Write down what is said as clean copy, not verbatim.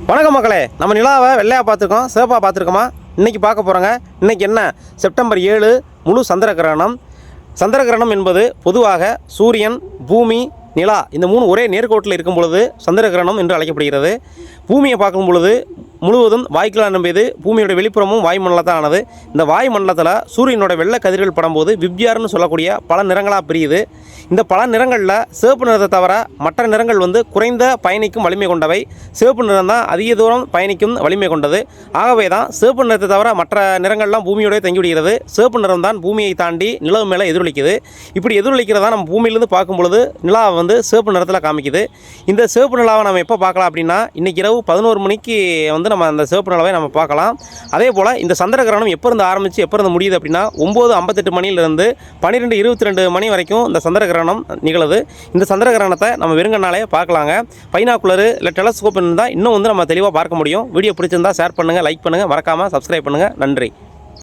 வணக்கம் மக்களே, நம்ம நிலாவை வெள்ளையாக பார்த்துருக்கோம், சிவப்பாக பார்த்துருக்கோமா? இன்றைக்கி பார்க்க போகிறோங்க. இன்றைக்கி என்ன, செப்டம்பர் 7 முழு சந்திரகிரகணம். சந்திரகிரகணம் என்பது பொதுவாக சூரியன், பூமி, நிலா இந்த 3 ஒரே நேர்கோட்டில் இருக்கும் பொழுது சந்திரகிரகணம் என்று அழைக்கப்படுகிறது. பூமியை பார்க்கும் பொழுது முழுவதும் வாய்க்குள்ளாக நம்பியது. பூமியோட வெளிப்புறமும் வாயுமண்டலத்தான் ஆனது. இந்த வாயுமண்டலத்தில் சூரியனோட வெள்ளை கதிர்கள் படும்போது விப்ஜிஆர்னு சொல்லக்கூடிய பல நிறங்களாக பிரியுது. இந்த பல நிறங்களில் சிவப்பு நிறத்தை தவிர மற்ற நிறங்கள் குறைந்த பயணிக்கும் வலிமை கொண்டவை. சிவப்பு நிறம் தான் அதிக தூரம் பயணிக்கும் வலிமை கொண்டது. ஆகவே தான் சிவப்பு நிறத்தை தவிர மற்ற நிறங்கள்லாம் பூமியோட தங்கிவிடுகிறது. சிவப்பு நிறம் தான் பூமியை தாண்டி நிலவு மேலே எதிரொலிக்குது. இப்படி எதிரொலிக்கிறதா நம்ம பூமியிலேருந்து பார்க்கும் பொழுது நிலாவை சிவப்பு நிறத்தில் காமிக்குது. இந்த சிவப்பு நிலாவை நம்ம எப்போ பார்க்கலாம் அப்படின்னா, இன்றைக்கி இரவு 11 மணிக்கு நம்ம அந்த சிவப்பு நிலவை நம்ம பார்க்கலாம். அதே போல் இந்த சந்திரகிரகணம் எப்போ இருந்து ஆரம்பித்து எப்போ இருந்து முடியுது அப்படின்னா 9:58 மணியிலிருந்து 12:22 மணி வரைக்கும் இந்த சந்திரகிரகணம் நிகழுது. இந்த சந்திரகிரகணத்தை நம்ம வெறுங்கனாலே பார்க்கலாங்க. பைனாக்குலரு இல்லை டெலஸ்கோப் இருந்தால் இன்னும் நம்ம தெளிவாக பார்க்க முடியும். வீடியோ பிடிச்சிருந்தால் ஷேர் பண்ணுங்கள், லைக் பண்ணுங்கள், மறக்காமல் சப்ஸ்கிரைப் பண்ணுங்கள். நன்றி.